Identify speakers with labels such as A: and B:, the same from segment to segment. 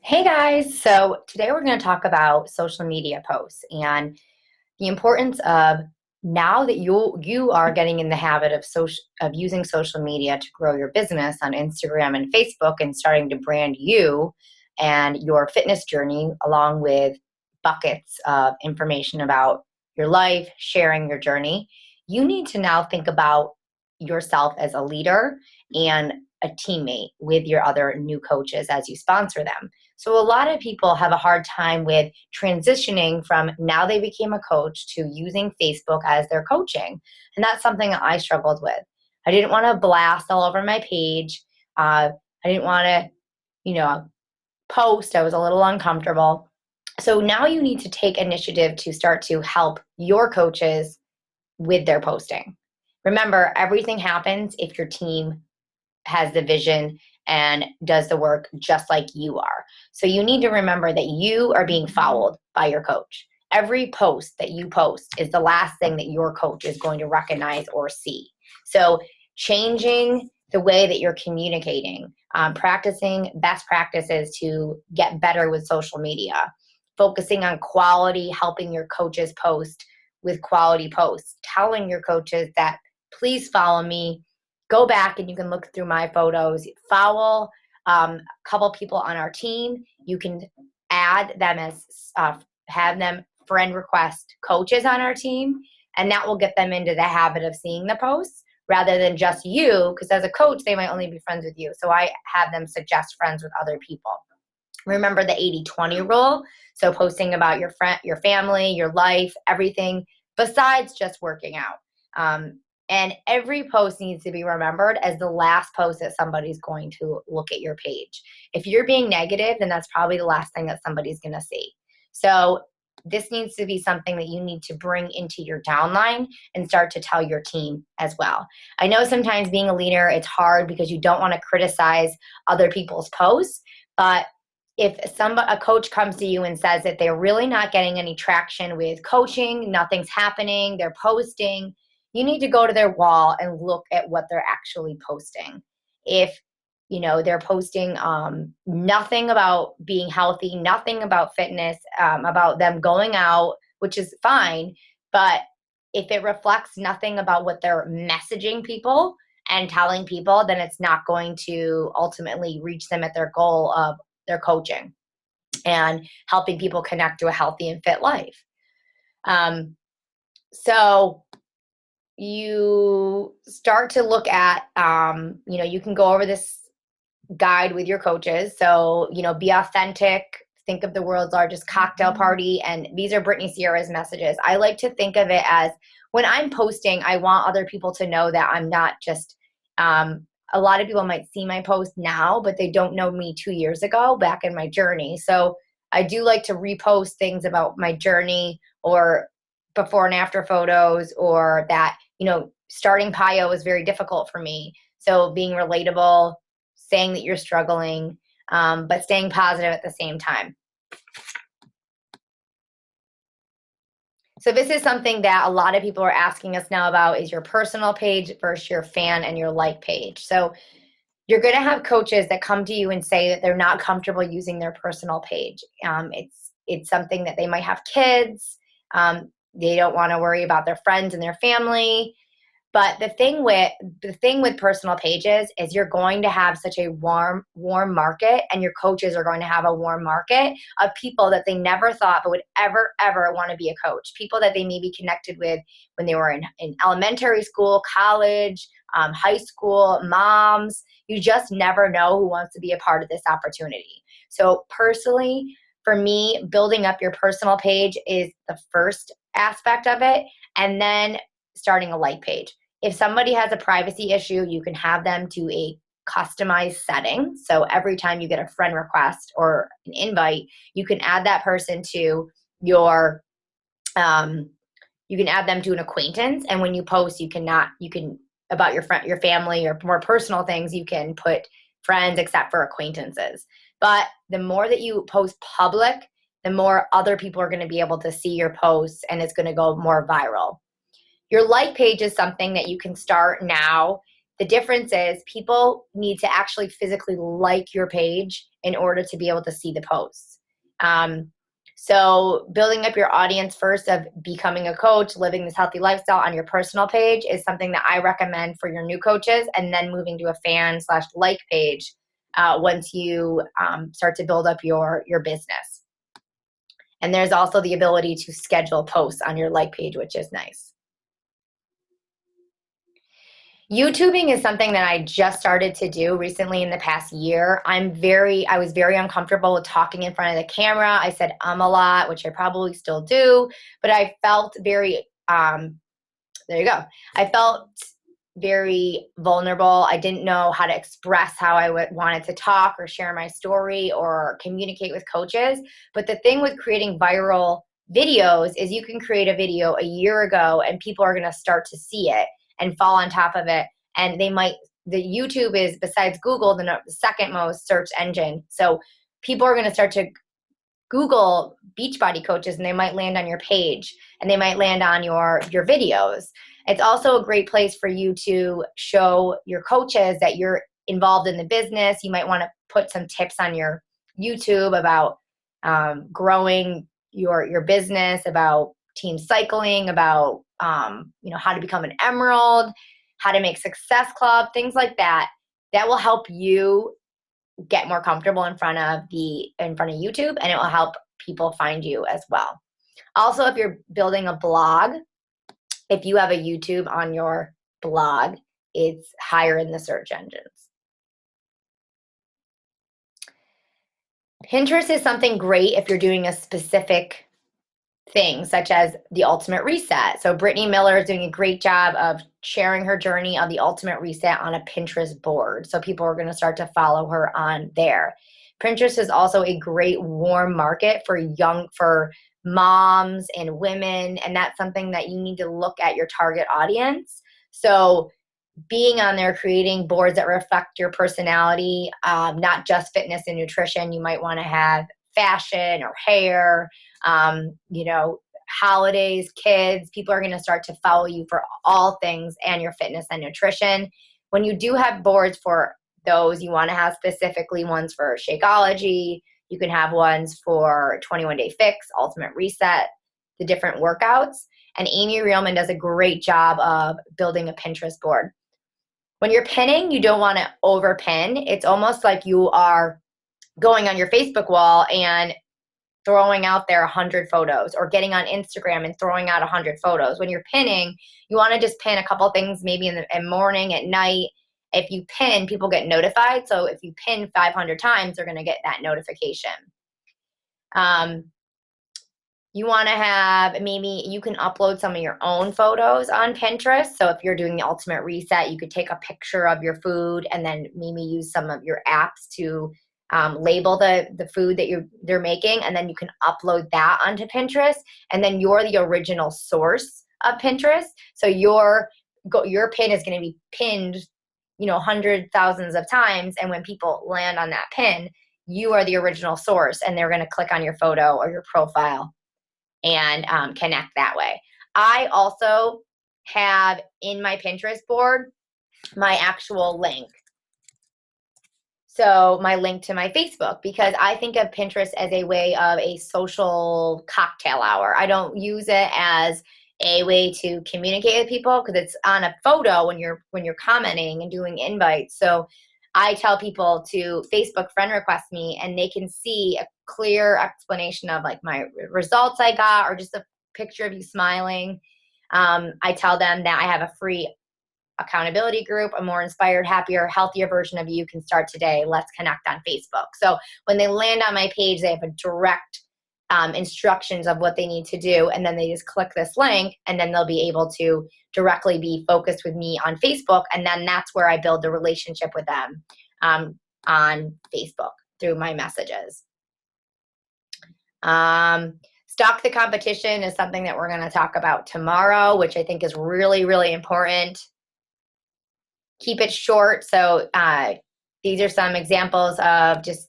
A: Hey guys, so today we're going to talk about social media posts and the importance of now that you are getting in the habit of using social media to grow your business on Instagram and Facebook and starting to brand you and your fitness journey along with buckets of information about your life, sharing your journey. You need to now think about yourself as a leader and a teammate with your other new coaches as you sponsor them. So a lot of people have a hard time with transitioning from now they became a coach to using Facebook as their coaching. And that's something that I struggled with. I didn't want to blast all over my page. I didn't want to, you know, post. I was a little uncomfortable. So now you need to take initiative to start to help your coaches with their posting. Remember, everything happens if your team has the vision and does the work just like you are. So you need to remember that you are being followed by your coach. Every post that you post is the last thing that your coach is going to recognize or see. So changing the way that you're communicating, practicing best practices to get better with social media, focusing on quality, helping your coaches post with quality posts, telling your coaches that please follow me. Go back and you can look through my photos, follow a couple people on our team. You can add them as, have them friend request coaches on our team, and that will get them into the habit of seeing the posts rather than just you, because as a coach, they might only be friends with you. So I have them suggest friends with other people. Remember the 80-20 rule. So posting about your friend, your family, your life, everything besides just working out. And every post needs to be remembered as the last post that somebody's going to look at your page. If you're being negative, then that's probably the last thing that somebody's going to see. So this needs to be something that you need to bring into your downline and start to tell your team as well. I know sometimes being a leader, it's hard because you don't want to criticize other people's posts, but if a coach comes to you and says that they're really not getting any traction with coaching, nothing's happening, they're posting, you need to go to their wall and look at what they're actually posting. If they're posting nothing about being healthy, nothing about fitness, about them going out, which is fine, but if it reflects nothing about what they're messaging people and telling people, then it's not going to ultimately reach them at their goal of their coaching and helping people connect to a healthy and fit life. So you start to look at, you can go over this guide with your coaches. So, be authentic. Think of the world's largest cocktail party. And these are Brittany Sierra's messages. I like to think of it as when I'm posting, I want other people to know that I'm not just, a lot of people might see my post now, but they don't know me 2 years ago back in my journey. So I do like to repost things about my journey or before and after photos, or that, starting PiYo was very difficult for me. So being relatable, saying that you're struggling, but staying positive at the same time. So this is something that a lot of people are asking us now about, is your personal page versus your fan and your like page. So you're going to have coaches that come to you and say that they're not comfortable using their personal page. It's something that they might have kids. They don't want to worry about their friends and their family. But the thing with personal pages is you're going to have such a warm market, and your coaches are going to have a warm market of people that they never thought but would ever want to be a coach. People that they maybe connected with when they were in elementary school, college, high school, moms. You just never know who wants to be a part of this opportunity. So personally, for me, building up your personal page is the first aspect of it, and then starting a like page. If somebody has a privacy issue, you can have them to a customized setting. So every time you get a friend request or an invite, you can add that person to your, you can add them to an acquaintance. And when you post, you can about your friend, your family, or more personal things, you can put friends except for acquaintances. But the more that you post public, the more other people are going to be able to see your posts, and it's going to go more viral. Your like page is something that you can start now. The difference is people need to actually physically like your page in order to be able to see the posts. So building up your audience first of becoming a coach, living this healthy lifestyle on your personal page is something that I recommend for your new coaches, and then moving to a fan/like page once you start to build up your business. And there's also the ability to schedule posts on your like page, which is nice. YouTubing is something that I just started to do recently in the past year. I was very uncomfortable with talking in front of the camera. I said a lot, which I probably still do, but I felt very, there you go. I felt very vulnerable. I didn't know how to express how I wanted to talk or share my story or communicate with coaches. But the thing with creating viral videos is you can create a video a year ago and people are going to start to see it and fall on top of it. And the YouTube is, besides Google, the second most search engine. So people are going to start to Google Beachbody coaches, and they might land on your page, and they might land on your videos. It's also a great place for you to show your coaches that you're involved in the business. You might want to put some tips on your YouTube about growing your business, about team cycling, about how to become an emerald, how to make Success Club, things like that. That will help you get more comfortable in front of YouTube, and it will help people find you as well. Also, if you're building a blog, if you have a YouTube on your blog, it's higher in the search engines. Pinterest is something great if you're doing a specific thing, such as the Ultimate Reset. So Brittany Miller is doing a great job of sharing her journey on the Ultimate Reset on a Pinterest board. So people are going to start to follow her on there. Pinterest is also a great warm market for moms and women, and that's something that you need to look at your target audience. So being on there, creating boards that reflect your personality, not just fitness and nutrition. You might want to have fashion or hair, holidays, kids. People are going to start to follow you for all things and your fitness and nutrition. When you do have boards for those, you want to have specifically ones for Shakeology. You can have ones for 21 Day Fix, Ultimate Reset, the different workouts. And Amy Reelman does a great job of building a Pinterest board. When you're pinning, you don't want to over pin. It's almost like you are going on your Facebook wall and throwing out there 100 photos, or getting on Instagram and throwing out 100 photos. When you're pinning, you want to just pin a couple things, maybe in the morning, at night. If you pin, people get notified. So if you pin 500 times, they're going to get that notification. You want to have, maybe you can upload some of your own photos on Pinterest. So if you're doing the Ultimate Reset, you could take a picture of your food and then maybe use some of your apps to label the food that they're making, and then you can upload that onto Pinterest, and then you're the original source of Pinterest. So your pin is going to be pinned, hundreds, thousands of times, and when people land on that pin, you are the original source, and they're going to click on your photo or your profile and connect that way. I also have in my Pinterest board my actual link. So my link to my Facebook, because I think of Pinterest as a way of a social cocktail hour. I don't use it as a way to communicate with people, because it's on a photo when you're commenting and doing invites. So I tell people to Facebook friend request me, and they can see a clear explanation of like my results I got, or just a picture of you smiling. I tell them that I have a free accountability group, a more inspired, happier, healthier version of you can start today. Let's connect on Facebook. So when they land on my page, they have a direct instructions of what they need to do. And then they just click this link, and then they'll be able to directly be focused with me on Facebook. And then that's where I build the relationship with them on Facebook through my messages. Stock the competition is something that we're going to talk about tomorrow, which I think is really, really important. Keep it short. So these are some examples of just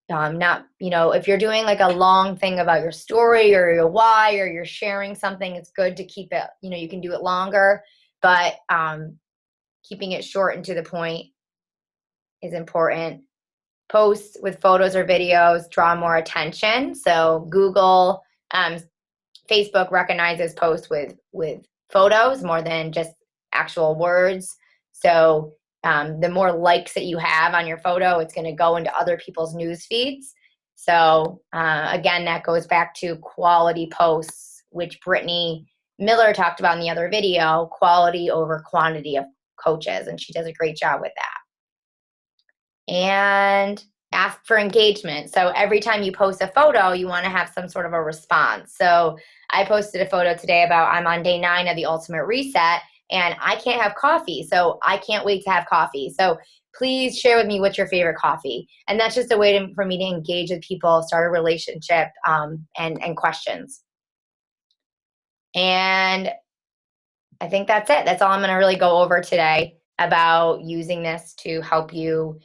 A: not, if you're doing like a long thing about your story or your why, or you're sharing something, it's good to keep it, you can do it longer, but keeping it short and to the point is important. Posts with photos or videos draw more attention. So Google, Facebook recognizes posts with photos more than just actual words. So the more likes that you have on your photo, it's going to go into other people's news feeds. So again, that goes back to quality posts, which Brittany Miller talked about in the other video, quality over quantity of coaches. And she does a great job with that. And ask for engagement. So every time you post a photo, you want to have some sort of a response. So I posted a photo today about I'm on day 9 of the Ultimate Reset and I can't have coffee. So I can't wait to have coffee. So please share with me what's your favorite coffee. And that's just a way for me to engage with people, start a relationship, and questions. And I think that's it. That's all I'm going to really go over today about using this to help your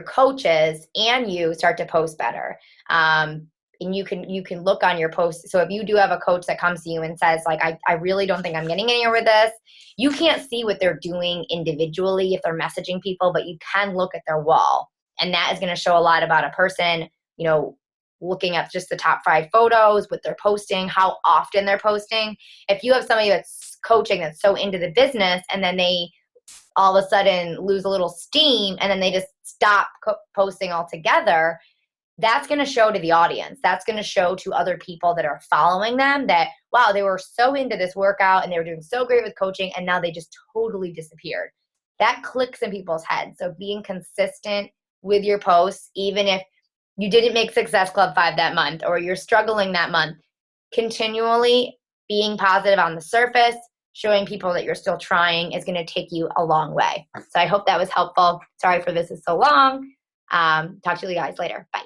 A: coaches and you start to post better. And you can look on your post. So if you do have a coach that comes to you and says like, I really don't think I'm getting anywhere with this, you can't see what they're doing individually if they're messaging people, but you can look at their wall. And that is going to show a lot about a person, looking at just the top 5 photos, what they're posting, how often they're posting. If you have somebody that's coaching that's so into the business and then they all of a sudden lose a little steam and then they just stop posting altogether, that's going to show to the audience. That's going to show to other people that are following them that, wow, they were so into this workout and they were doing so great with coaching and now they just totally disappeared. That clicks in people's heads. So being consistent with your posts, even if you didn't make Success Club 5 that month or you're struggling that month, continually being positive on the surface, showing people that you're still trying is going to take you a long way. So I hope that was helpful. Sorry for this is so long. Talk to you guys later. Bye.